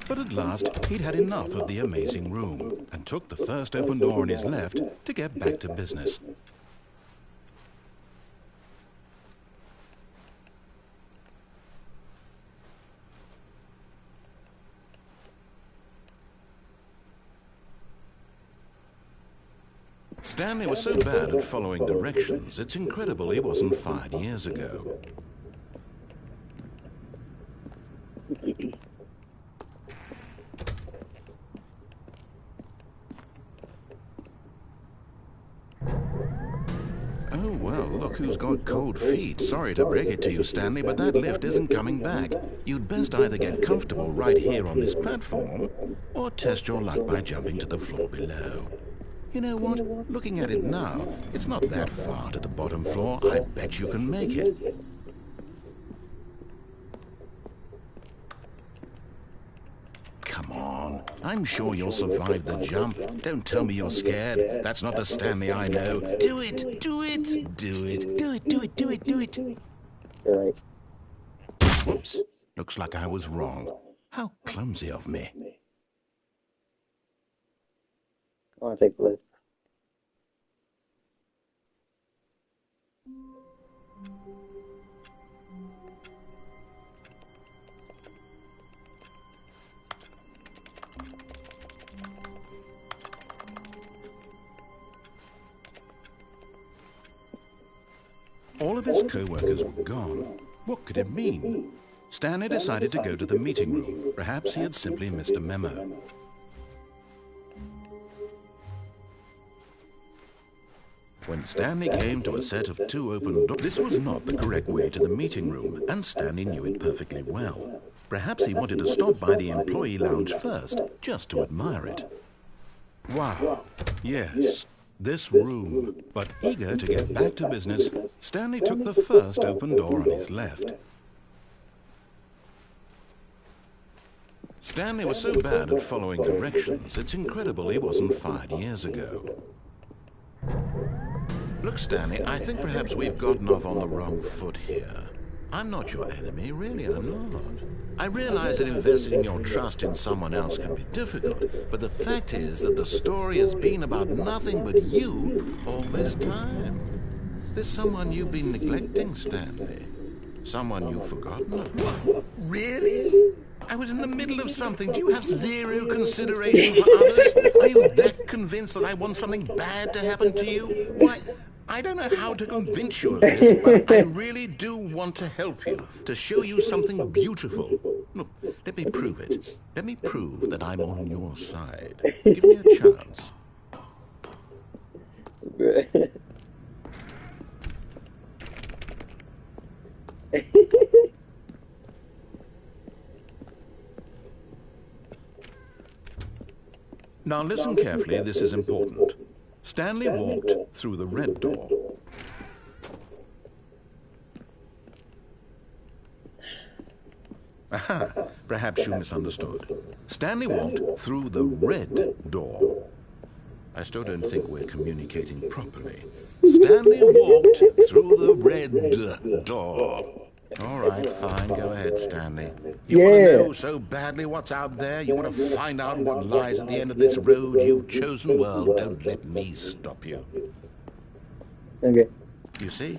But at last, he'd had enough of the amazing room and took the first open door on his left to get back to business. Stanley was so bad at following directions, it's incredible he wasn't fired years ago. Oh, well, look who's got cold feet. Sorry to break it to you, Stanley, but that lift isn't coming back. You'd best either get comfortable right here on this platform, or test your luck by jumping to the floor below. You know what? Looking at it now, it's not that far to the bottom floor. I bet you can make it. Come on. I'm sure you'll survive the jump. Don't tell me you're scared. That's not the Stanley I know. Do it! Do it! Do it! Do it! Do it! Do it! Do it! You're right. Whoops. Looks like I was wrong. How clumsy of me. I want to take the lift. All of his co-workers were gone. What could it mean? Stanley decided to go to the meeting room. Perhaps he had simply missed a memo. When Stanley came to a set of 2 open doors, this was not the correct way to the meeting room, and Stanley knew it perfectly well. Perhaps he wanted to stop by the employee lounge first, just to admire it. Wow, yes, this room. But eager to get back to business, Stanley took the first open door on his left. Stanley was so bad at following directions, it's incredible he wasn't fired years ago. Look, Stanley, I think perhaps we've gotten off on the wrong foot here. I'm not your enemy, really, I'm not. I realize that investing your trust in someone else can be difficult, but the fact is that the story has been about nothing but you all this time. There's someone you've been neglecting, Stanley. Someone you've forgotten about. Really? I was in the middle of something. Do you have zero consideration for others? Are you that convinced that I want something bad to happen to you? Why, I don't know how to convince you of this, but I really do want to help you, to show you something beautiful. Look, let me prove it. Let me prove that I'm on your side. Give me a chance. Now listen carefully, this is important. Stanley walked through the red door. Aha, perhaps you misunderstood. Stanley walked through the red door. I still don't think we're communicating properly. Stanley walked through the red door. All right, fine. Go ahead, Stanley. You want to know so badly what's out there? You want to find out what lies at the end of this road you've chosen? Well, don't let me stop you. Okay. You see?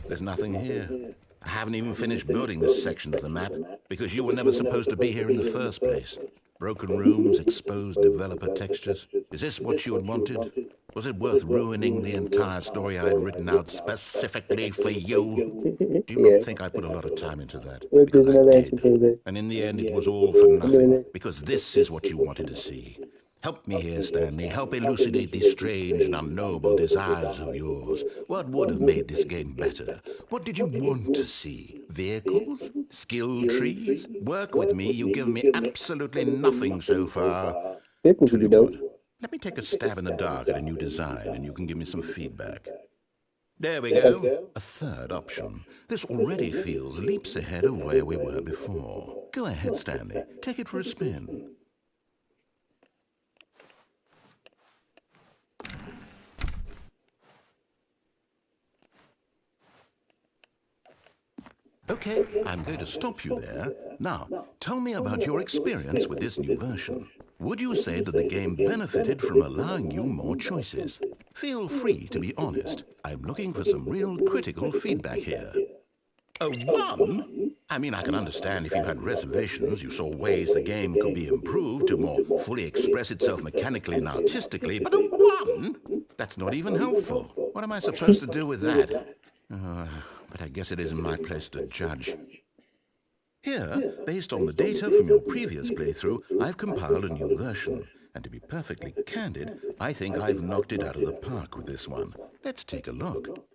There's nothing here. I haven't even finished building this section of the map because you were never supposed to be here in the first place. Broken rooms, exposed developer textures. Is this what you had wanted? Was it worth ruining the entire story I had written out specifically for you? Do you not think I put a lot of time into that? Look, there's Because I another did. entrance over there. And in the end, it was all for nothing. Because this is what you wanted to see. Help me here, Stanley. Help elucidate these strange and unknowable desires of yours. What would have made this game better? What did you want to see? Vehicles? Skill trees? Work with me. You've given me absolutely nothing so far. Vehicles would be dope. Let me take a stab in the dark at a new design, and you can give me some feedback. There we go. A third option. This already feels leaps ahead of where we were before. Go ahead, Stanley. Take it for a spin. Okay, I'm going to stop you there. Now, tell me about your experience with this new version. Would you say that the game benefited from allowing you more choices? Feel free to be honest. I'm looking for some real critical feedback here. A 1? I mean, I can understand if you had reservations, you saw ways the game could be improved to more fully express itself mechanically and artistically, but a 1? That's not even helpful. What am I supposed to do with that? But I guess it isn't my place to judge. Here, based on the data from your previous playthrough, I've compiled a new version. And to be perfectly candid, I think I've knocked it out of the park with this one. Let's take a look.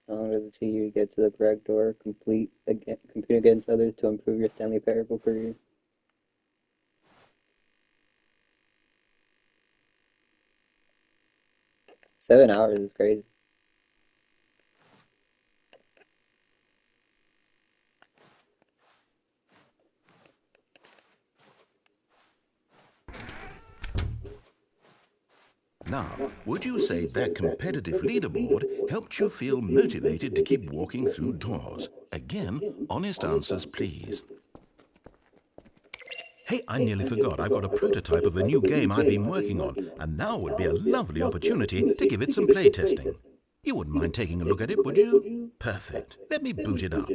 How long does it take you to get to the correct door? Compete against others to improve your Stanley Parable career. $7 is crazy. Now, would you say that competitive leaderboard helped you feel motivated to keep walking through doors? Again, honest answers, please. Hey, I nearly forgot. I've got a prototype of a new game I've been working on, and now would be a lovely opportunity to give it some playtesting. You wouldn't mind taking a look at it, would you? Perfect. Let me boot it up.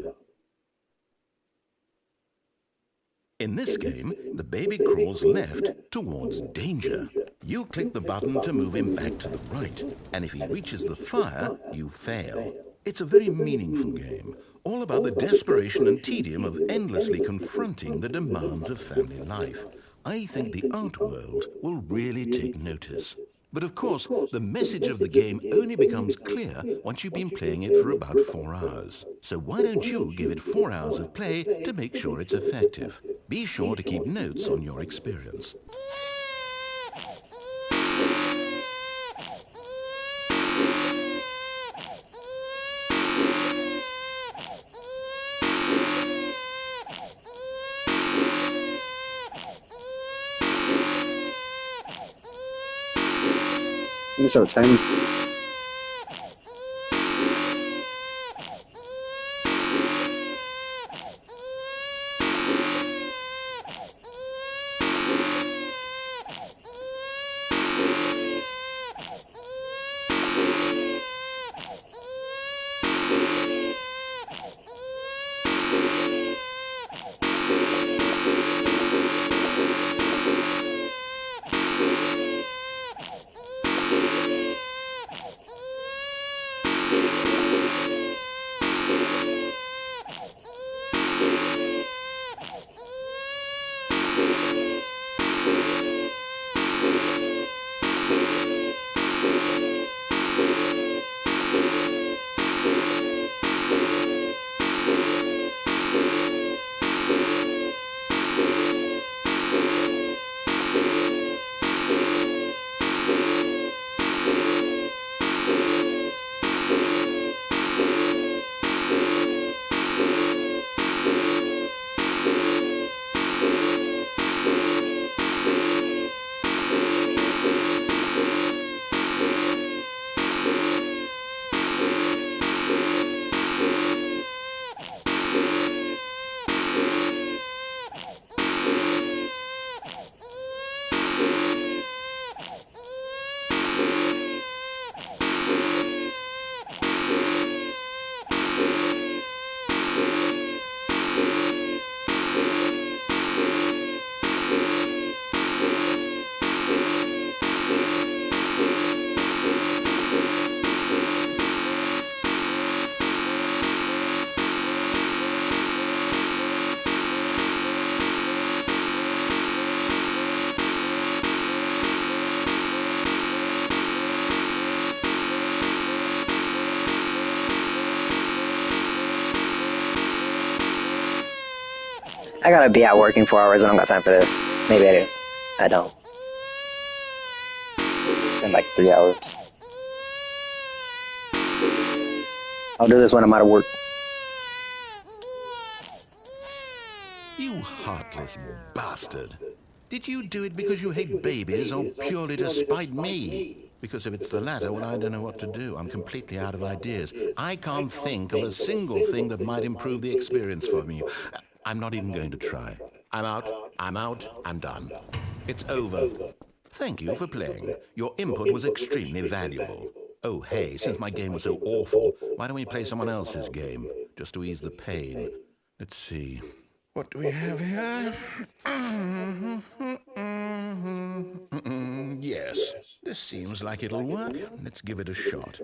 In this game, the baby crawls left towards danger. You click the button to move him back to the right, and if he reaches the fire, you fail. It's a very meaningful game, all about the desperation and tedium of endlessly confronting the demands of family life. I think the art world will really take notice. But of course, the message of the game only becomes clear once you've been playing it for about 4 hours. So why don't you give it 4 hours of play to make sure it's effective? Be sure to keep notes on your experience. Let me start timing. I gotta be out working 4 hours. I don't got time for this. Maybe I do. I don't. It's in like 3 hours. I'll do this when I'm out of work. You heartless bastard. Did you do it because you hate babies or purely to spite me? Because if it's the latter, well, I don't know what to do. I'm completely out of ideas. I can't think of a single thing that might improve the experience for me. I'm not even going to try. I'm out. I'm out. I'm done. It's over. Thank you for playing. Your input was extremely valuable. Oh, hey, since my game was so awful, why don't we play someone else's game, just to ease the pain? Let's see. What do we have here? Yes, this seems like it'll work. Let's give it a shot.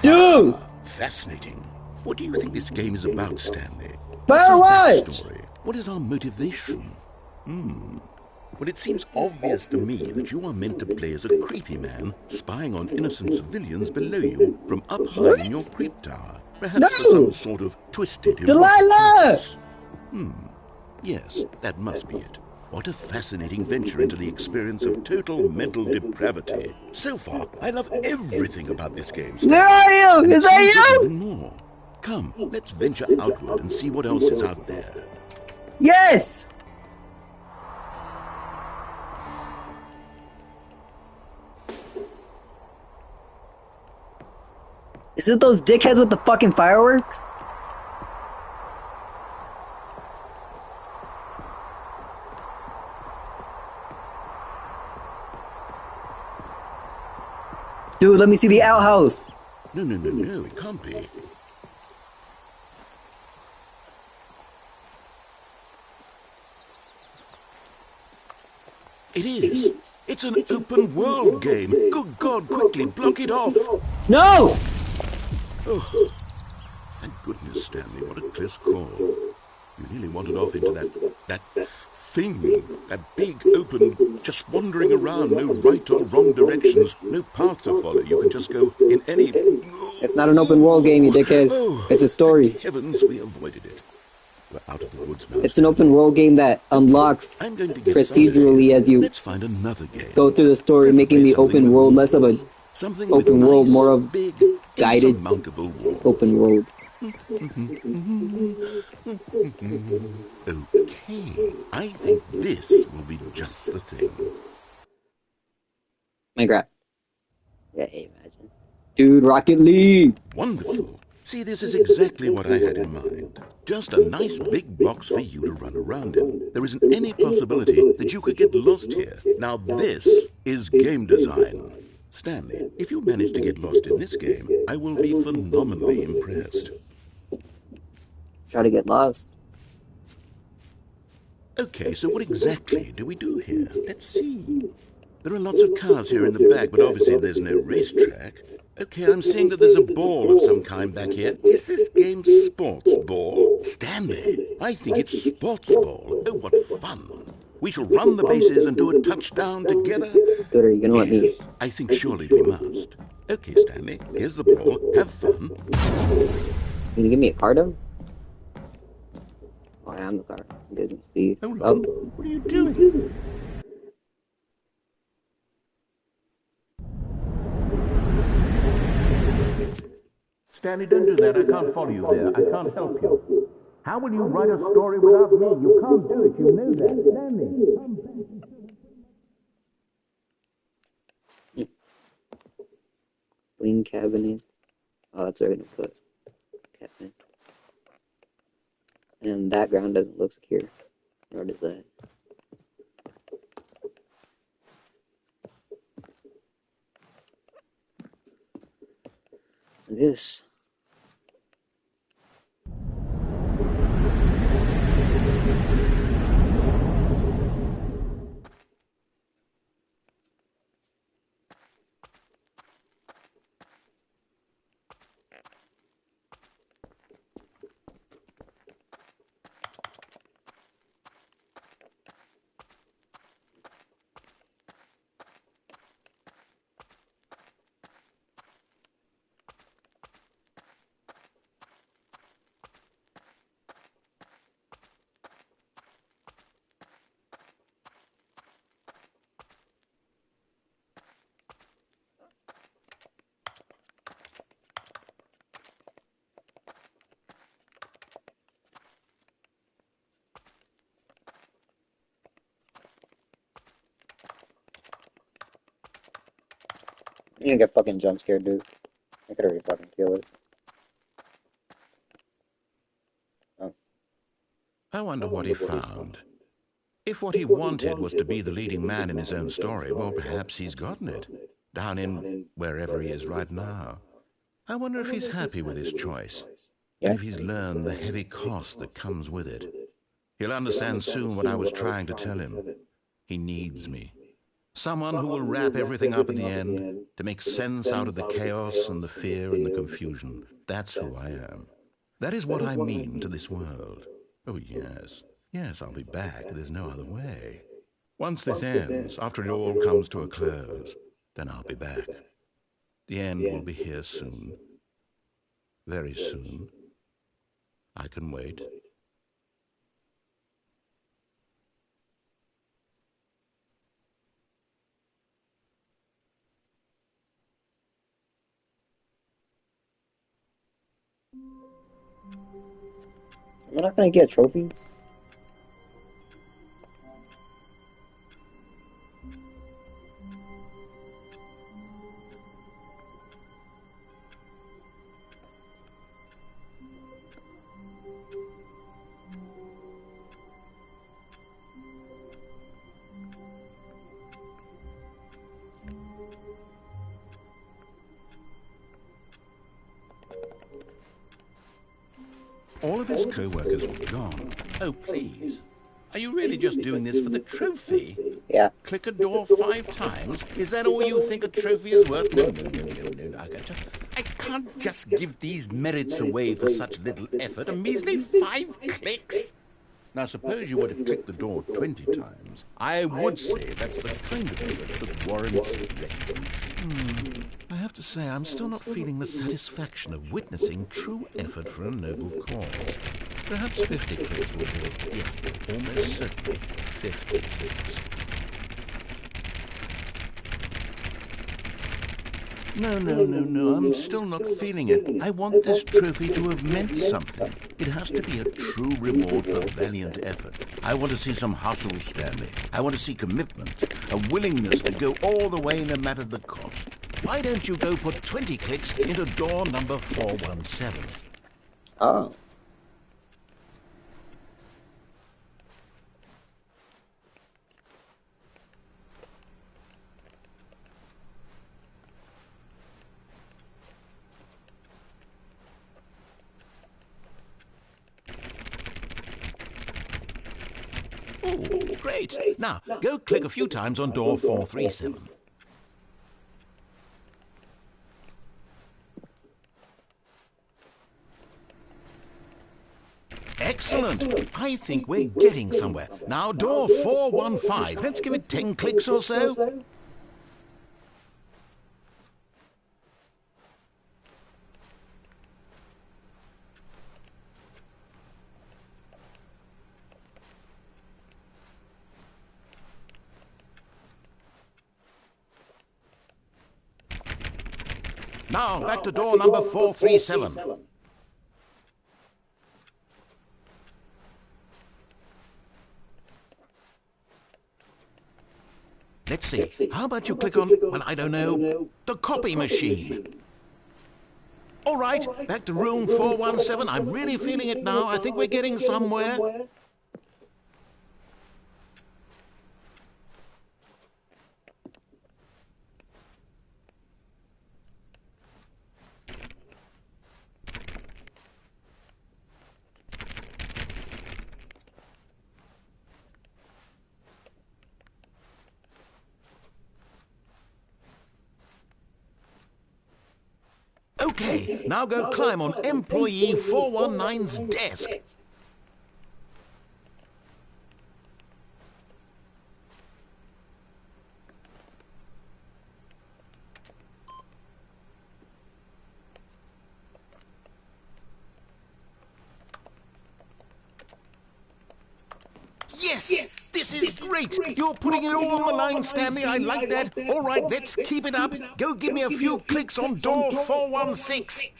Dude! Aha, fascinating. What do you think this game is about, Stanley? What's Fire our what? backstory? What is our motivation? Well, it seems obvious to me that you are meant to play as a creepy man spying on innocent civilians below you from up high in your What? creep tower. Perhaps for No! some sort of twisted erotic Delilah! purpose. Yes, that must be it. What a fascinating venture into the experience of total mental depravity. So far, I love everything about this game, Stanley. Where are you? And Is it seems that there's you? even more. Come, let's venture outward and see what else is out there. Yes! Is it those dickheads with the fucking fireworks? Dude, let me see the outhouse. No, it can't be. It is. It's an open world game. Good God, quickly, block it off. No! Oh, thank goodness, Stanley. What a close call. You nearly wandered off into that thing. That big, open, just wandering around. No right or wrong directions. No path to follow. You can just go in any... It's not an open world game, you dickhead. Oh, It's a story. thank heavens we avoided it. We're out of the woods now. It's an open world game that unlocks I'm going to get procedurally as you Let's find another game. go through the story, making the Preferably open something world with less of a walls. Something with open world, nice, more of big, guided insurmountable walls. open world. Okay, I think this will be just the thing. Minecraft. Yeah, imagine. Dude, Rocket League! Wonderful. See, this is exactly what I had in mind. Just a nice big box for you to run around in. There isn't any possibility that you could get lost here. Now this is game design. Stanley, if you manage to get lost in this game, I will be phenomenally impressed. Try to get lost. Okay, so what exactly do we do here? Let's see. There are lots of cars here in the back, but obviously there's no racetrack. Okay, I'm seeing that there's a ball of some kind back here. Is this game sports ball? Stanley, I think it's sports ball. Oh, what fun. We shall run the bases and do a touchdown together. Good, are you gonna let me? Yes, I think surely we must. Okay, Stanley, here's the ball. Have fun. Can you give me a car though? Oh, I am the car. I'm good with speed. Hold Oh, on. What are you doing? Stanley, don't do that. I can't follow you there. I can't help you. How will you write a story without me? You can't do it. You know that. Stanley, come back. clean cabinets. Oh, that's where I'm gonna put cabinet. And that ground doesn't look secure. Nor does that. This. didn't get fucking jump scared, dude. I could already fucking feel it. Oh. I wonder what he found. If what he wanted was to be the leading man in his own story, well, perhaps he's gotten it. Down in wherever he is right now. I wonder if he's happy with his choice. And if he's learned the heavy cost that comes with it. He'll understand soon what I was trying to tell him. He needs me. Someone who will wrap everything up at the end to make sense out of the chaos and the fear and the confusion. That's who I am. That is what I mean to this world. Oh, yes. Yes, I'll be back. There's no other way. Once this ends, after it all comes to a close, then I'll be back. The end will be here soon. Very soon. I can wait. Am I not gonna get trophies? All of his co-workers were gone. Oh, please. Are you really just doing this for the trophy? Yeah. Click a door 5 times? Is that all you think a trophy is worth? No. I can't just give these merits away for such little effort. A measly 5 clicks? Now, suppose you were to click the door 20 times. I would say that's the kind of effort that warrants recognition. I have to say, I'm still not feeling the satisfaction of witnessing true effort for a noble cause. Perhaps 50 clicks will do it. Yes, almost certainly 50 clicks. No, I'm still not feeling it. I want this trophy to have meant something. It has to be a true reward for valiant effort. I want to see some hustle, Stanley. I want to see commitment, a willingness to go all the way no matter the cost. Why don't you go put 20 clicks into door number 417? Oh. Oh, great. Now, go click a few times on door 437. Excellent. I think we're getting somewhere. Now, door 415. Let's give it 10 clicks or so. Now, back to door number 437. Let's see. How about you click on, well, I don't know, the copy machine. All right, back to room 417. I'm really feeling it now. I think we're getting somewhere. Okay, now go climb on employee 419's desk. Yes! This is great! You're putting it all on the line, Stanley. I like that. All right, let's keep it up. Go give me a few clicks on door 416.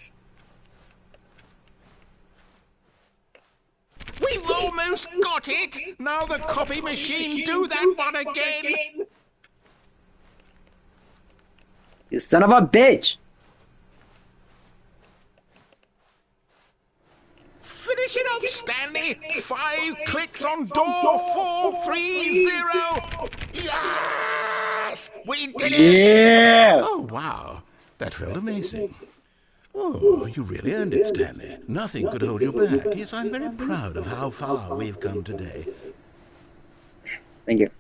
We've almost got it! Now the copy machine, do that one again! You son of a bitch! Finish it off, Stanley! 5 clicks on door 430! Yes! We did it! Yeah! Oh, wow. That felt amazing. Oh, you really earned it, Stanley. Nothing could hold you back. Yes, I'm very proud of how far we've come today. Thank you.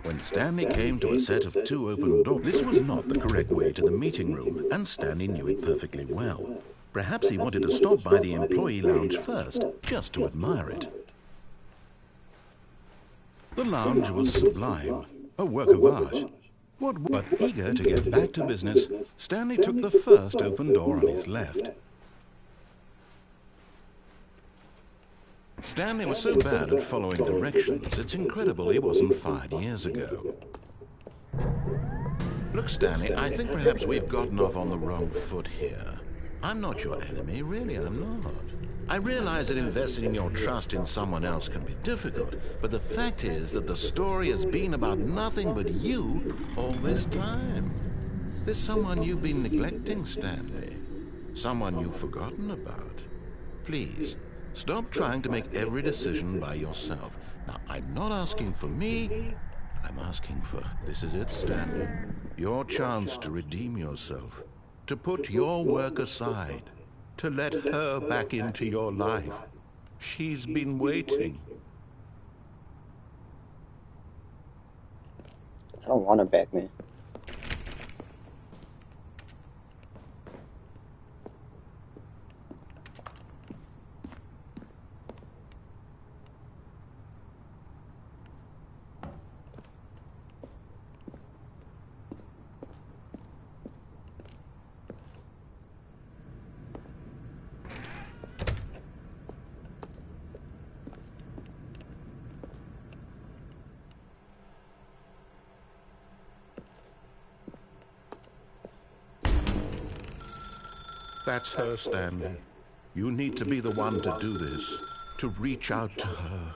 When Stanley came to a set of 2 open doors, this was not the correct way to the meeting room, and Stanley knew it perfectly well. Perhaps he wanted to stop by the employee lounge first, just to admire it. The lounge was sublime, a work of art. But eager to get back to business, Stanley took the first open door on his left. Stanley was so bad at following directions, it's incredible he wasn't fired years ago. Look, Stanley, I think perhaps we've gotten off on the wrong foot here. I'm not your enemy, really, I'm not. I realize that investing your trust in someone else can be difficult, but the fact is that the story has been about nothing but you all this time. There's someone you've been neglecting, Stanley. Someone you've forgotten about. Please, stop trying to make every decision by yourself. Now, I'm not asking for me, I'm asking for, this is it, Stanley. Your chance to redeem yourself, to put your work aside, to let her back into your life. She's been waiting. I don't want her back, man. That's her, Stanley. You need to be the one to do this, to reach out to her.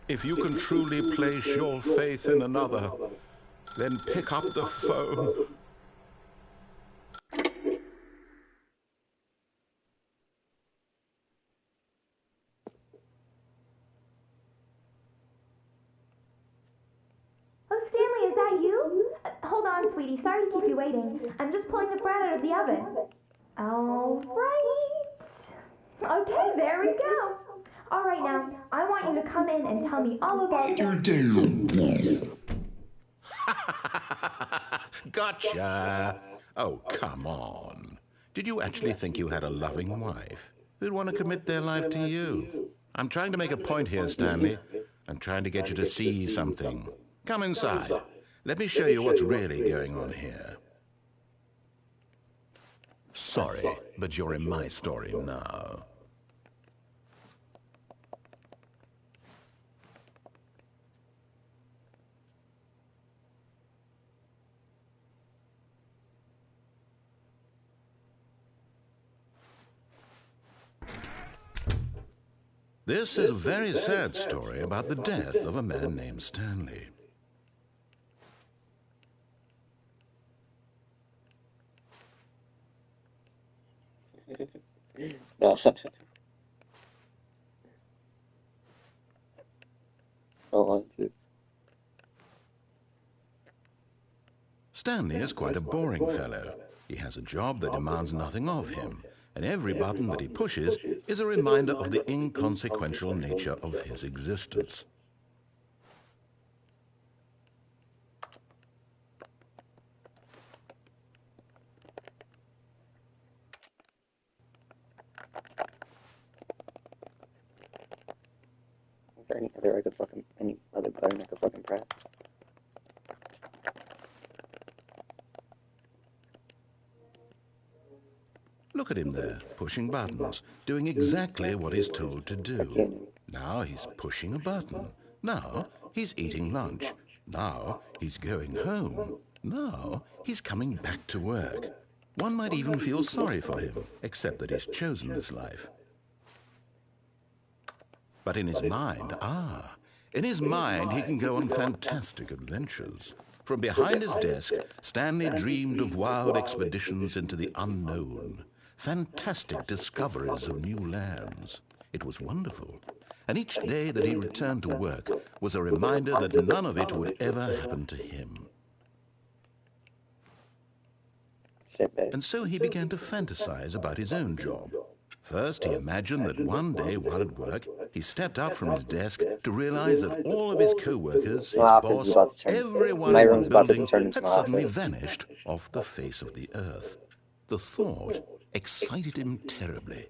If you can truly place your faith in another, then pick up the phone. Oh, Stanley, is that you? Hold on, sweetie. Sorry to keep you waiting. I'm just pulling the bread out of the oven. All right. Okay, there we go. All right, now, I want you to come in and tell me all about your day. Gotcha. Oh, come on. Did you actually think you had a loving wife who'd want to commit their life to you? I'm trying to make a point here, Stanley. I'm trying to get you to see something. Come inside. Let me show you what's really going on here. Sorry, but you're in my story now. This is a very sad story about the death of a man named Stanley. No. I don't want to. Stanley is quite a boring fellow. He has a job that demands nothing of him, and every button that he pushes is a reminder of the inconsequential nature of his existence. Is there any other button I could fucking press? Look at him there, pushing buttons, doing exactly what he's told to do. Now he's pushing a button. Now he's eating lunch. Now he's going home. Now he's coming back to work. One might even feel sorry for him, except that he's chosen this life. But in his mind, in his mind he can go on fantastic adventures. From behind his desk, Stanley dreamed of wild expeditions into the unknown, fantastic discoveries of new lands. It was wonderful. And each day that he returned to work was a reminder that none of it would ever happen to him. And so he began to fantasize about his own job. First, he imagined that one day while at work, he stepped up from his desk to realize that all of his co-workers, his boss, everyone in the building had suddenly vanished off the face of the earth. The thought excited him terribly.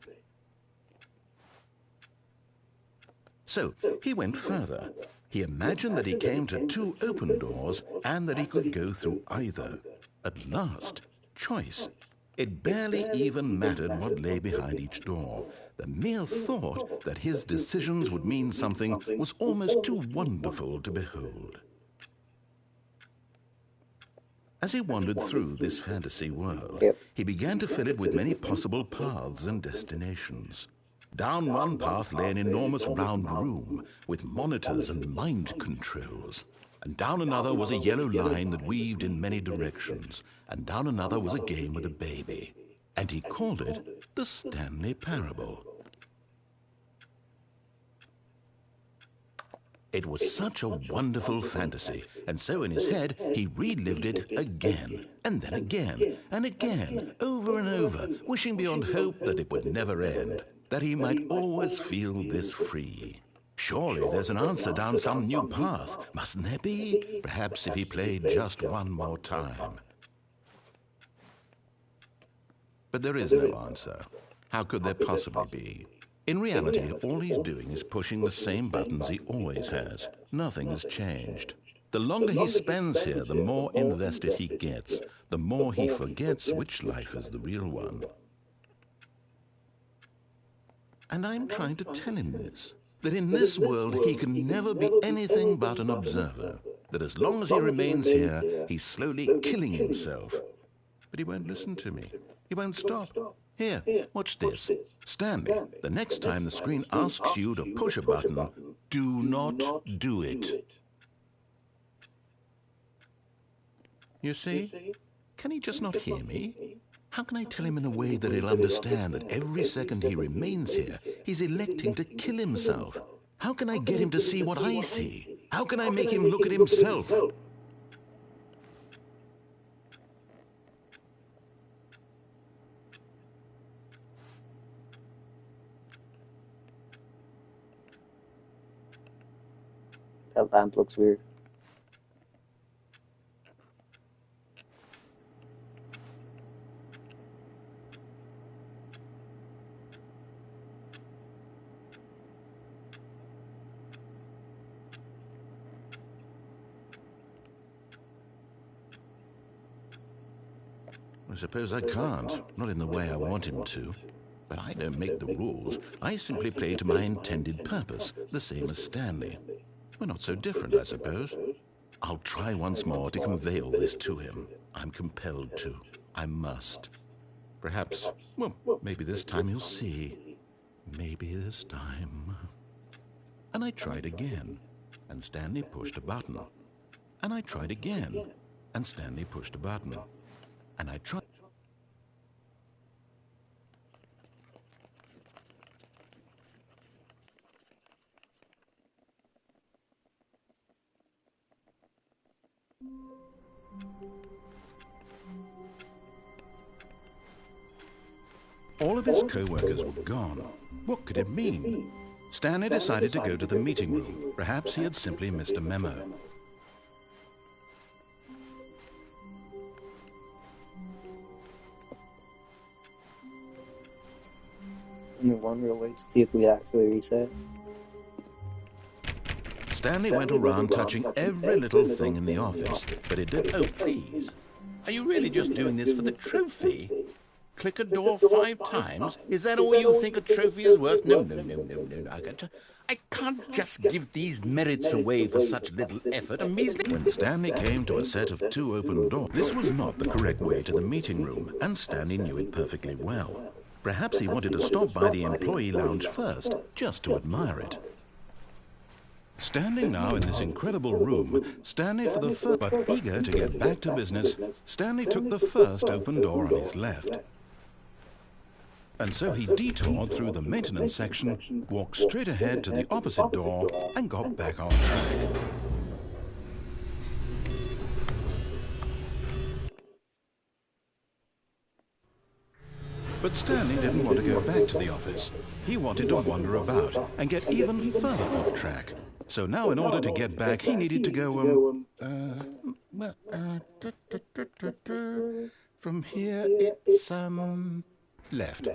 So he went further. He imagined that he came to two open doors and that he could go through either. At last, choice. It barely even mattered what lay behind each door. The mere thought that his decisions would mean something was almost too wonderful to behold. As he wandered through this fantasy world, he began to fill it with many possible paths and destinations. Down one path lay an enormous round room with monitors and mind controls. And down another was a yellow line that weaved in many directions. And down another was a game with a baby. And he called it the Stanley Parable. It was such a wonderful fantasy, and so in his head he relived it again, and then again, and again, over and over, wishing beyond hope that it would never end, that he might always feel this free. Surely there's an answer down some new path, mustn't there be? Perhaps if he played just one more time. But there is no answer. How could there possibly be? In reality, all he's doing is pushing the same buttons he always has. Nothing has changed. The longer he spends here, the more invested he gets, the more he forgets which life is the real one. And I'm trying to tell him this, that in this world he can never be anything but an observer, that as long as he remains here, he's slowly killing himself. But he won't listen to me. He won't stop. Here, watch this. Stanley, the next time the screen asks you to push a button, do not do it. You see? Can he just not hear me? How can I tell him in a way that he'll understand that every second he remains here, he's electing to kill himself? How can I get him to see what I see? How can I make him look at himself? That lamp looks weird. I suppose I can't, not in the way I want him to. But I don't make the rules. I simply play to my intended purpose, the same as Stanley. We're not so different, I suppose. I'll try once more to convey all this to him. I'm compelled to. I must. Perhaps, well, maybe this time he'll see. Maybe this time. And I tried again, and Stanley pushed a button. And I tried again, and Stanley pushed a button. And I tried. All of his co-workers were gone. What could it mean? Stanley decided to go to the meeting room. Perhaps he had simply missed a memo. Only one real way to see if we actually reset. Stanley went around touching every little thing in the office, but it did. Oh, please. Are you really just doing this for the trophy? Click a door 5 times? Is that all you think a trophy is worth? No. I can't just give these merits away for such little effort. A measly... When Stanley came to a set of 2 open doors, this was not the correct way to the meeting room, and Stanley knew it perfectly well. Perhaps he wanted to stop by the employee lounge first, just to admire it. Standing now in this incredible room, Stanley for the first, but eager to get back to business, Stanley took the first open door on his left. And so he detoured through the maintenance section, walked straight ahead to the opposite door, and got back on track. But Stanley didn't want to go back to the office. He wanted to wander about and get even further off track. So now in order to get back, he needed to go, from here it's, left.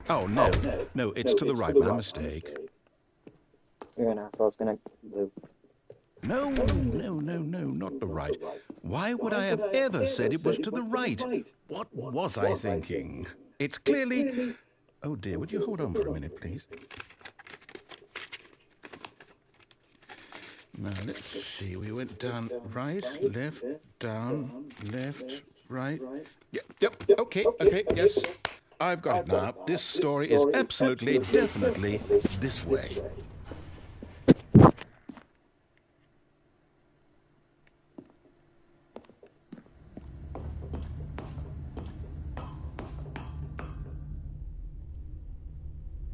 Oh, no, it's to the right, my mistake. You're an asshole, it's gonna live. No, not the right. Why would I have ever said it was to the right? What was I thinking? It's clearly... Oh dear, would you hold on for a minute, please? Now, let's see. We went down, right, left, down, left, right. Yep, okay, yes. I've got it now. This story is absolutely, definitely this way.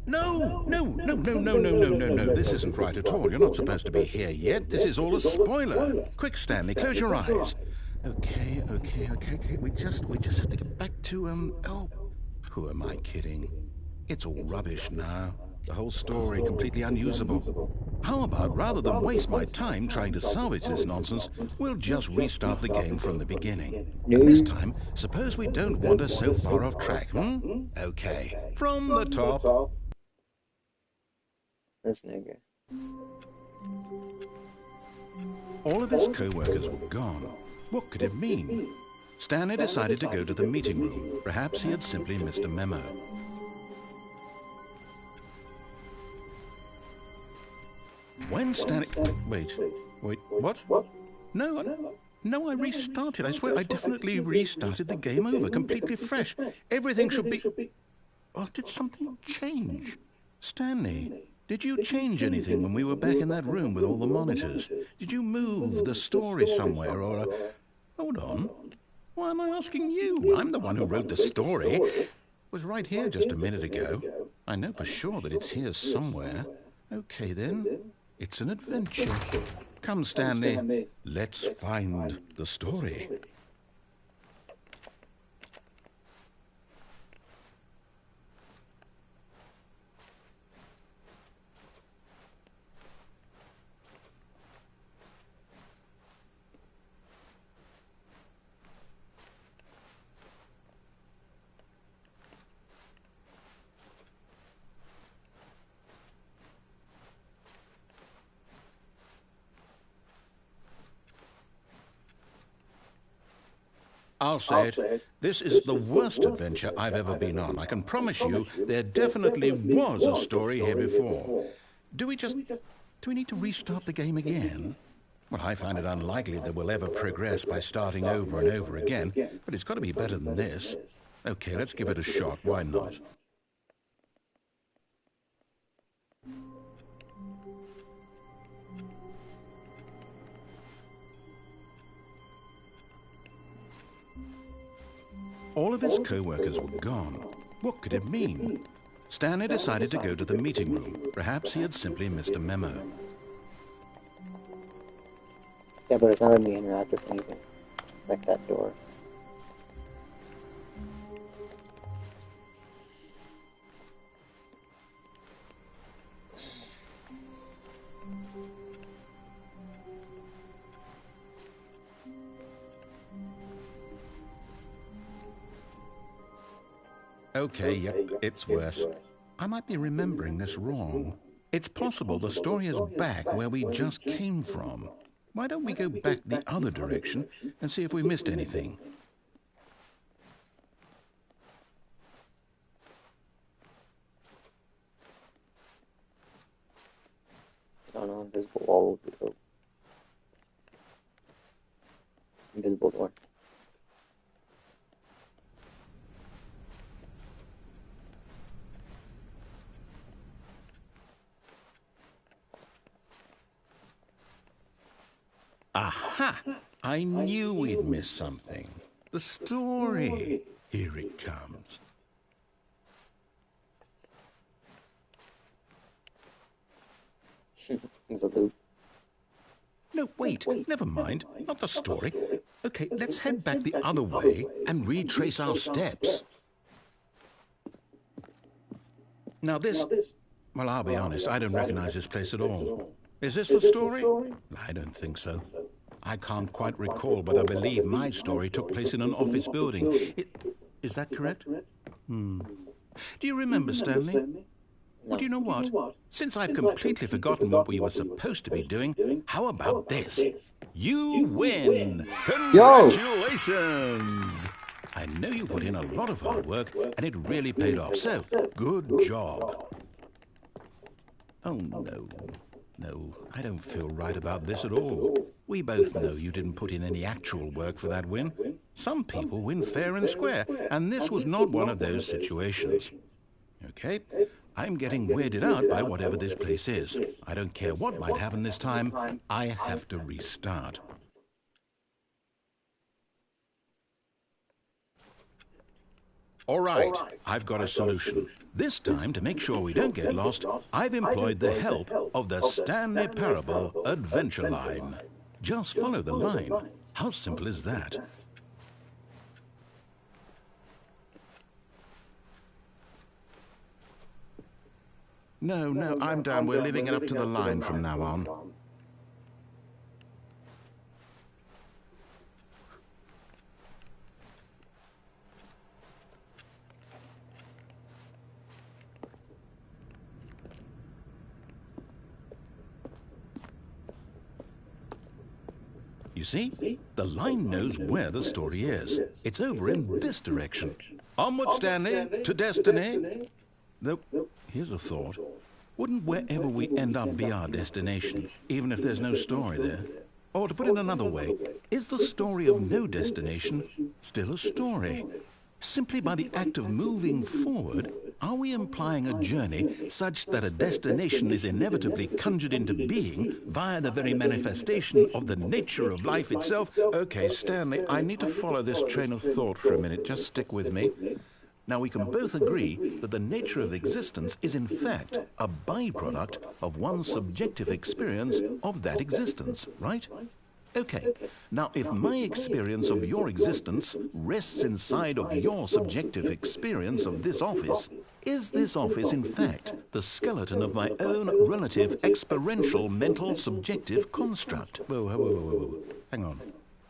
No. This isn't right at all. You're not supposed to be here yet. This is all a spoiler. Quick, Stanley, close your eyes. Okay. We just have to get back to, oh, who am I kidding? It's all rubbish now. The whole story completely unusable. How about, rather than waste my time trying to salvage this nonsense, we'll just restart the game from the beginning. And this time, suppose we don't wander so far off track, Okay, from the top. This nigga. All of his co-workers were gone. What could it mean? Stanley decided to go to the meeting room. Perhaps he had simply missed a memo. When Stanley... Wait, what? No, I restarted. I swear I definitely restarted the game over, completely fresh. Everything should be... Oh, did something change? Stanley, did you change anything when we were back in that room with all the monitors? Did you move the story somewhere or... Hold on. Why am I asking you? I'm the one who wrote the story. It was right here just a minute ago. I know for sure that it's here somewhere. Okay, then. It's an adventure. Come, Stanley. Let's find the story. I'll say it. This is the worst adventure I've ever been on. I can promise you there definitely was a story here before. Do we need to restart the game again? Well, I find it unlikely that we'll ever progress by starting over and over again, but it's got to be better than this. Okay, let's give it a shot. Why not? All of his co-workers were gone. What could it mean? Stanley decided to go to the meeting room. Perhaps he had simply missed a memo. Yeah, but it's not letting me interact with anything. Like that door. Okay, yep, it's worse. I might be remembering this wrong. It's possible the story is back where we just came from. Why don't we go back the other direction and see if we missed anything? I don't know, invisible wall would be cool. Invisible door. Aha! I knew we'd missed something. The story. Here it comes. It's a loop. No, wait. Never mind. Not the story. Okay, let's head back the other way and retrace our steps. Now this... Well, I'll be honest. I don't recognize this place at all. Is this the story? I don't think so. I can't quite recall, but I believe my story took place in an office building. Is that correct? Do you remember, Stanley? Well, do you know what? Since I've completely forgotten what we were supposed to be doing, how about this? You win! Congratulations! I know you put in a lot of hard work, and it really paid off, so good job. Oh, no. No, I don't feel right about this at all. We both know you didn't put in any actual work for that win. Some people win fair and square, and this was not one of those situations. Okay? I'm getting weirded out by whatever this place is. I don't care what might happen this time. I have to restart. All right, I've got a solution. This time, to make sure we don't get lost, I've employed the help of the Stanley Parable Adventure Line. Just follow the line. How simple is that? No, I'm down. We're leaving it up to the line from now on. You see? The line knows where the story is. It's over in this direction. Onward, Stanley, to destiny. Though, here's a thought. Wouldn't wherever we end up be our destination, even if there's no story there? Or to put it another way, is the story of no destination still a story? Simply by the act of moving forward, are we implying a journey such that a destination is inevitably conjured into being via the very manifestation of the nature of life itself? Okay, Stanley, I need to follow this train of thought for a minute. Just stick with me. Now, we can both agree that the nature of existence is in fact a byproduct of one's subjective experience of that existence, right? Okay, now if my experience of your existence rests inside of your subjective experience of this office, is this office in fact the skeleton of my own relative experiential mental subjective construct? Whoa. Hang on.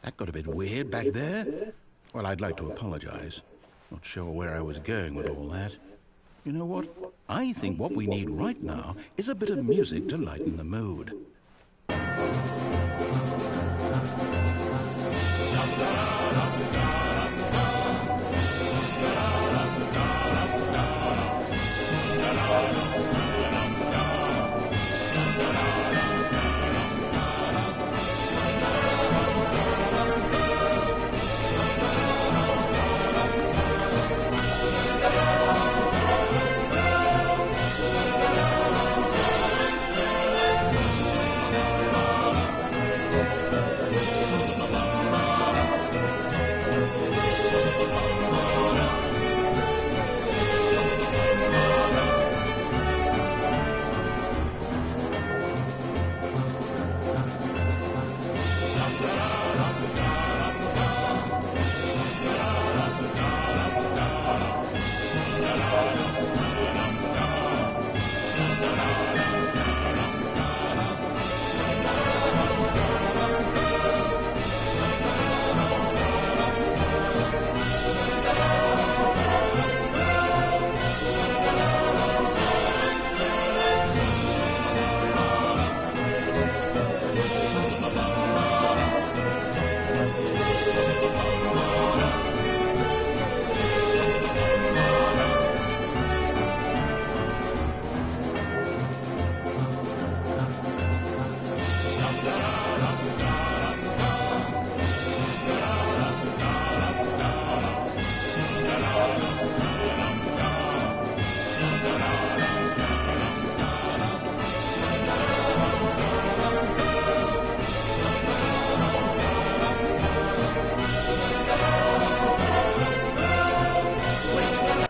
That got a bit weird back there. Well, I'd like to apologize. Not sure where I was going with all that. You know what? I think what we need right now is a bit of music to lighten the mood.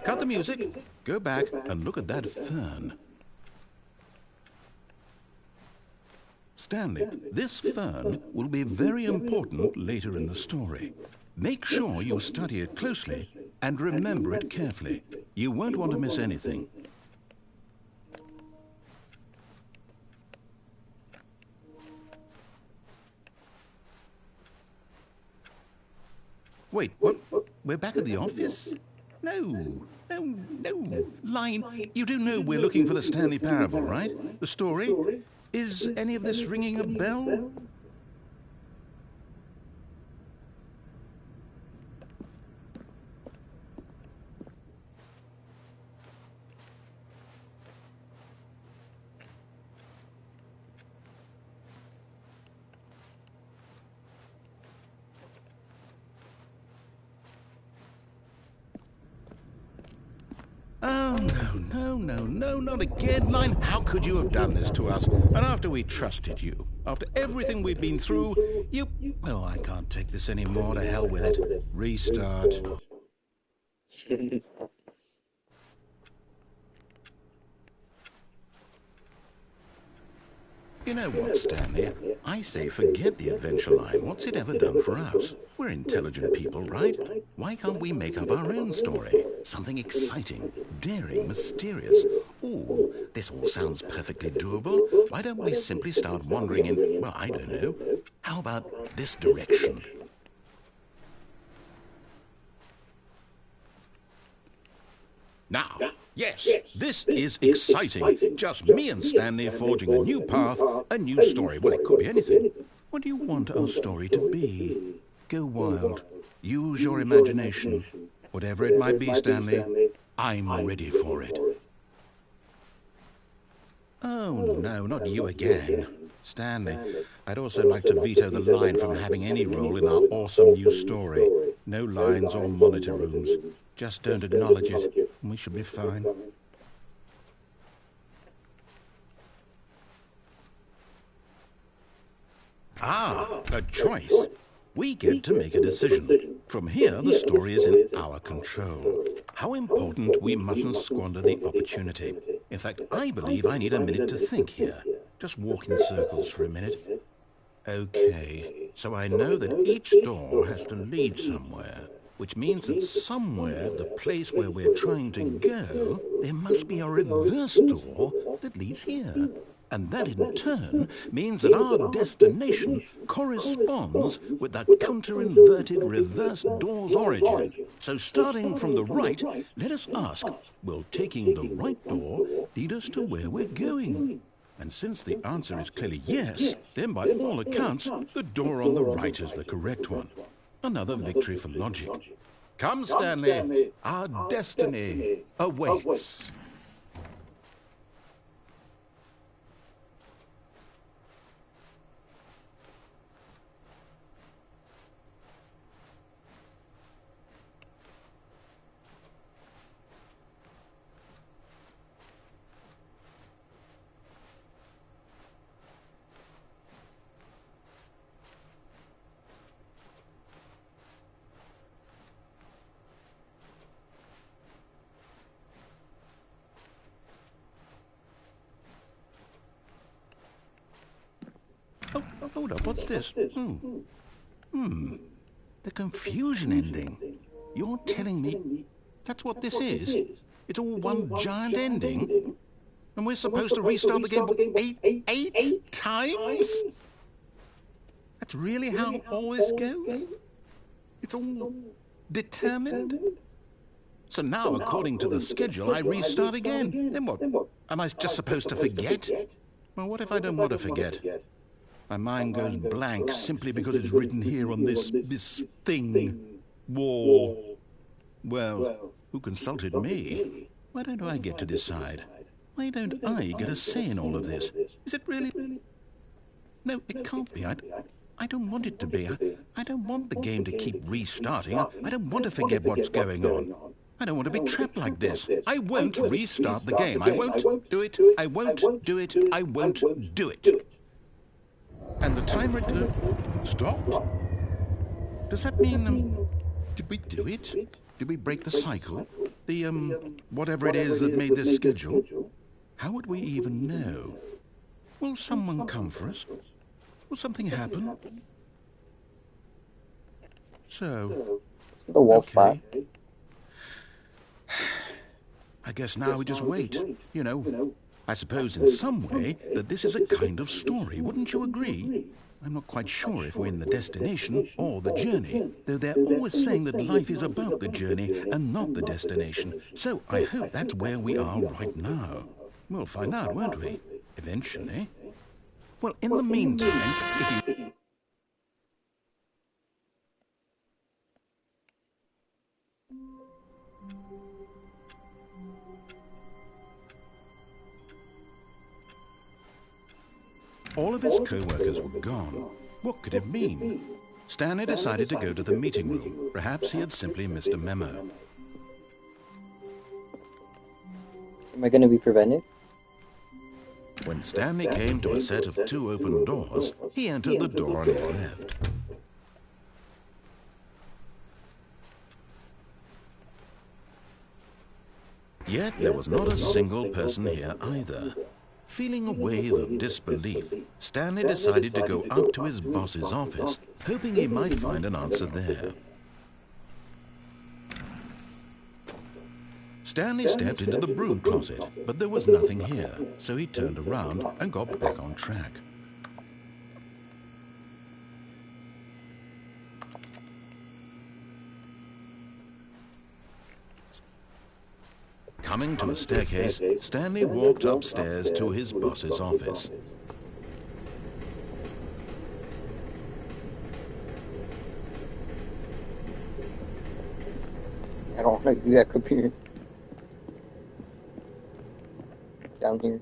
Cut the music, go back and look at that fern. Stanley, this fern will be very important later in the story. Make sure you study it closely and remember it carefully. You won't want to miss anything. Wait, what? We're back at the office? No. Line, you do know we're looking for the Stanley Parable, right? The story? Is any of this ringing a bell? No, not again, Line. How could you have done this to us? And after we trusted you, after everything we've been through, you... Oh, I can't take this anymore. To hell with it. Restart. You know what, Stanley? I say forget the adventure line. What's it ever done for us? We're intelligent people, right? Why can't we make up our own story? Something exciting, daring, mysterious. Ooh, this all sounds perfectly doable. Why don't we simply start wandering in, well, I don't know. How about this direction? Now, yes, this is exciting. Just me and Stanley forging a new path, a new story. Well, it could be anything. What do you want our story to be? Go wild. Use your imagination. Whatever it might be, Stanley, I'm ready for it. Oh, no, not you again. Stanley, I'd also like to veto the line from having any role in our awesome new story. No lines or monitor rooms. Just don't acknowledge it, and we should be fine. Ah, a choice. We get to make a decision. From here, the story is in our control. How important, we mustn't squander the opportunity. In fact, I believe I need a minute to think here. Just walk in circles for a minute. Okay, so I know that each door has to lead somewhere, which means that somewhere, the place where we're trying to go, there must be a reverse door that leads here. And that in turn means that our destination corresponds with the counter-inverted reverse door's origin. So starting from the right, let us ask, will taking the right door lead us to where we're going? And since the answer is clearly yes, then by all accounts, the door on the right is the correct one. Another victory for logic. Come, Stanley, our destiny awaits. Oh, hold up, what's this? The confusion ending. You're telling me that's what this is? It's all one giant ending? And we're supposed to restart the game eight times? That's really how all this goes? It's all determined? So now, according to the schedule, I restart again. Then what? Am I just supposed to forget? Well, what if I don't want to forget? My mind goes blank simply because it's written here on this thing, wall. Well, who consulted me? Why don't I get to decide? Why don't I get a say in all of this? Is it really? No, it can't be. I don't want it to be. I don't want the game to keep restarting. I don't want to forget what's going on. I don't want to be trapped like this. I won't restart the game. I won't do it. I won't do it. I won't do it. And the timer stopped? Does that mean, did we do it? Did we break the cycle? The, whatever it is that made this schedule? How would we even know? Will someone come for us? Will something happen? So, The wolf spot. I guess now we just wait, you know. I suppose in some way that this is a kind of story, wouldn't you agree? I'm not quite sure if we're in the destination or the journey, though they're always saying that life is about the journey and not the destination. So I hope that's where we are right now. We'll find out, won't we? Eventually. Well, in the meantime, if you... All of his co-workers were gone. What could it mean? Stanley decided to go to the meeting room. Perhaps he had simply missed a memo. Am I going to be prevented? When Stanley came to a set of 2 open doors, he entered the door on his left. Yet there was not a single person here either. Feeling a wave of disbelief, Stanley decided to go up to his boss's office, hoping he might find an answer there. Stanley stepped into the broom closet, but there was nothing here, so he turned around and got back on track. Coming to a staircase, Stanley walked upstairs to his boss's office. I don't want to do that computer. Down here.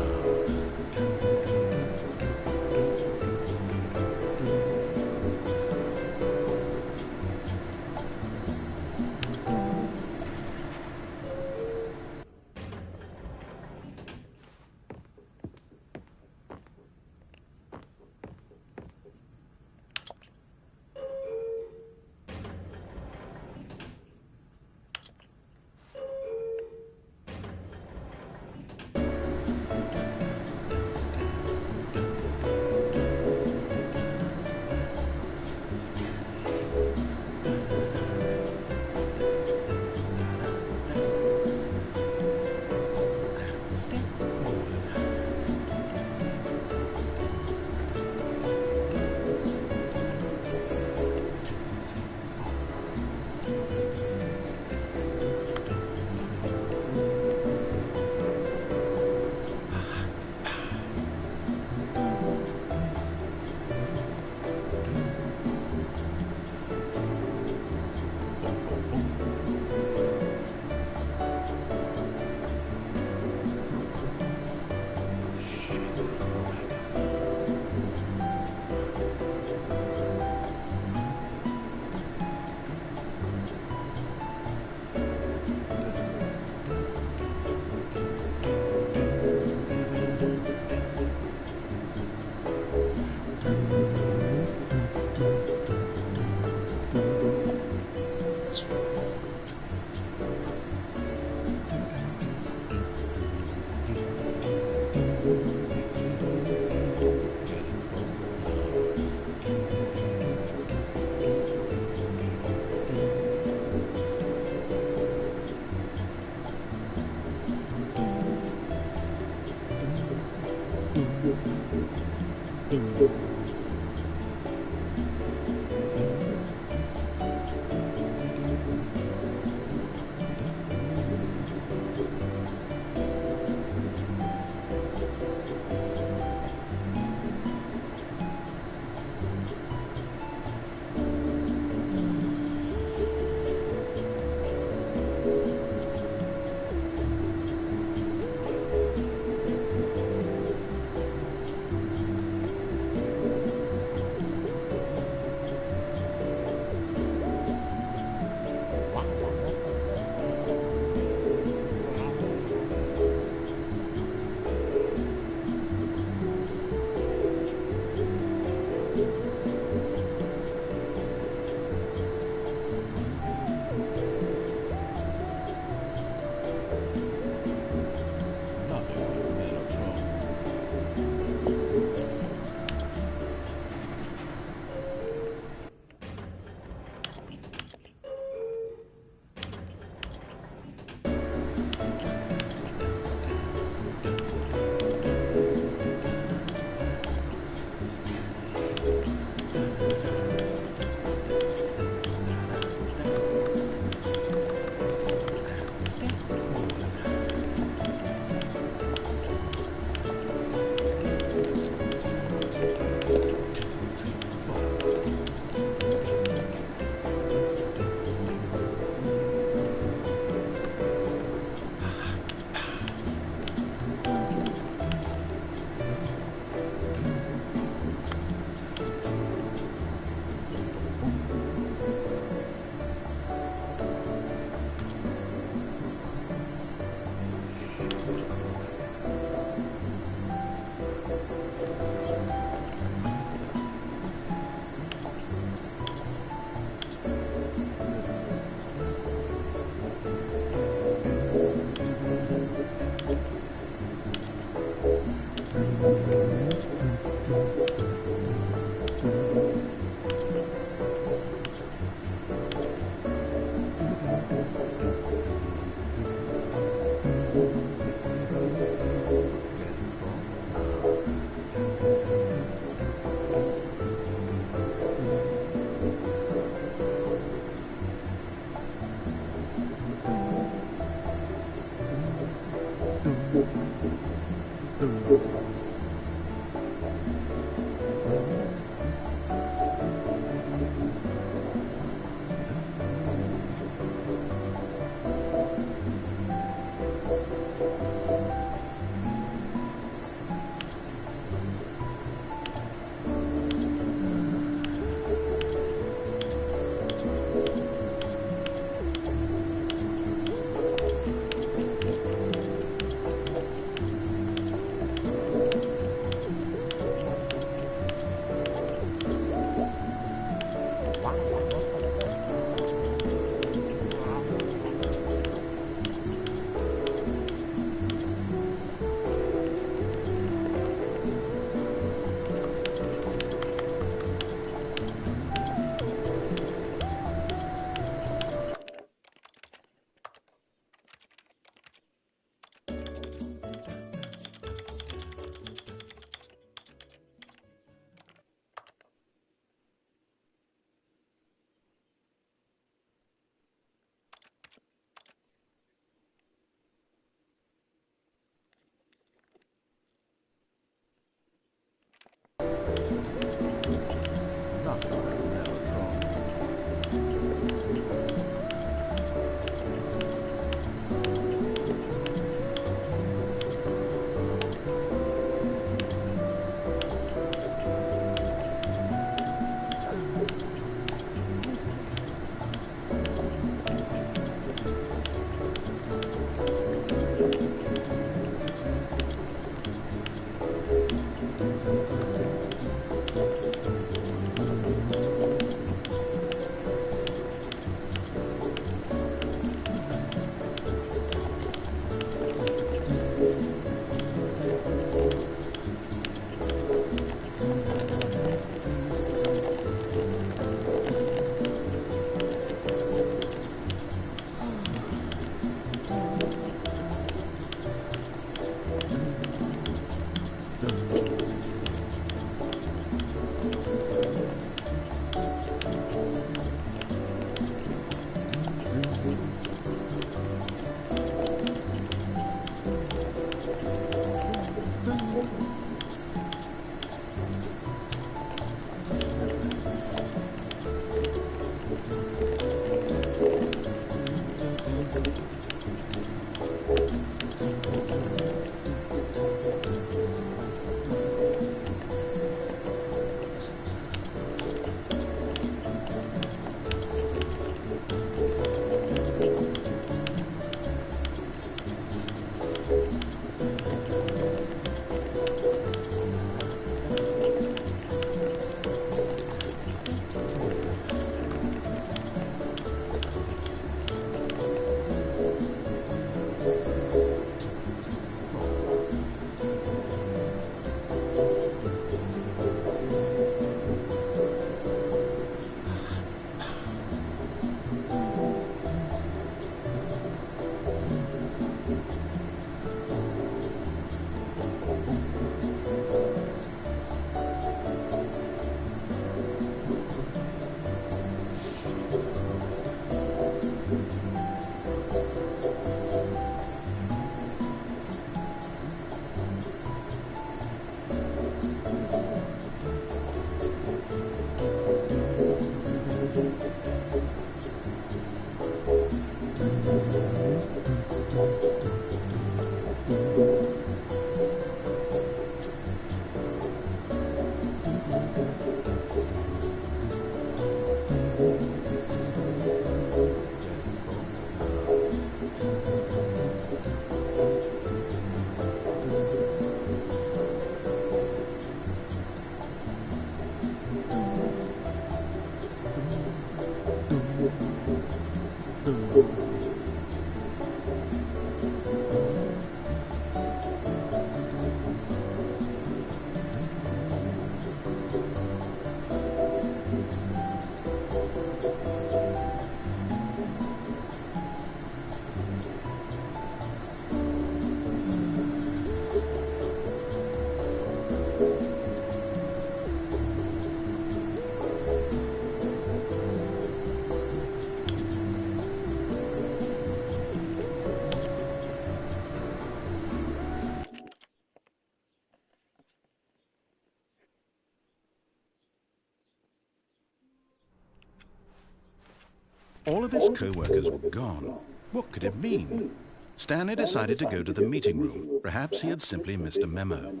All of his co-workers were gone. What could it mean? Stanley decided to go to the meeting room. Perhaps he had simply missed a memo.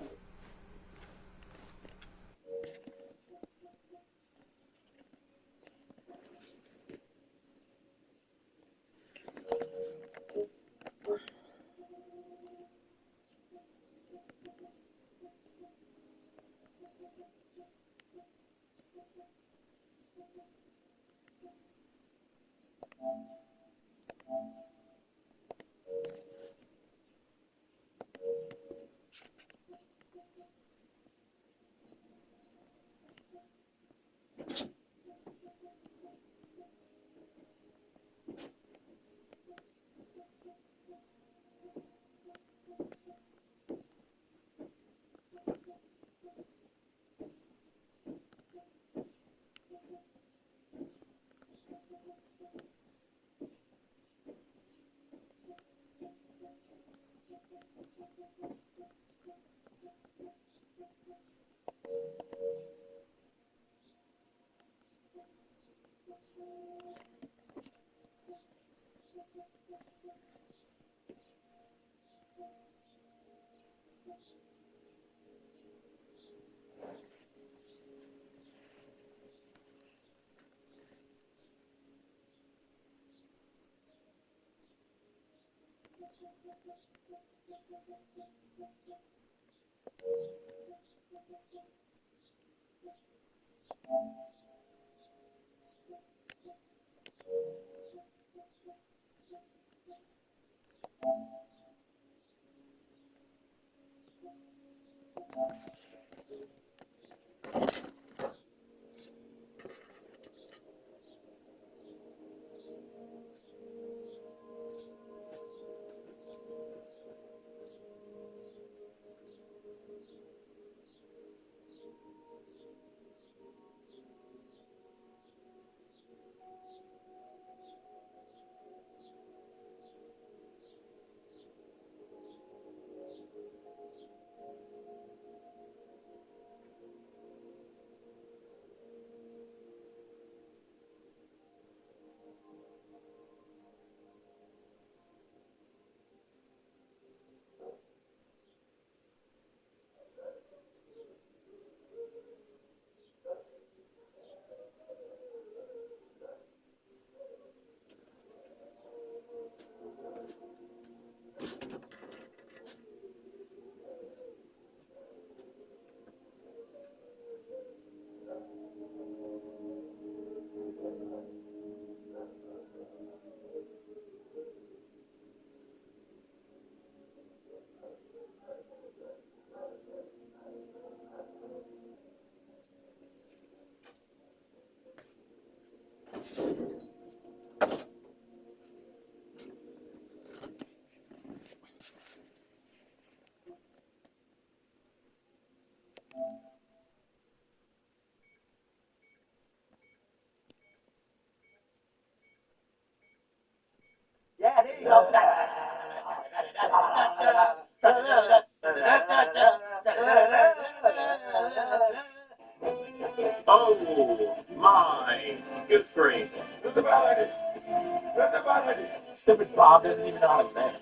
Yeah, there you go. Oh my good grief. Who's about it? Who's about it? Stupid Bob doesn't even know how to dance.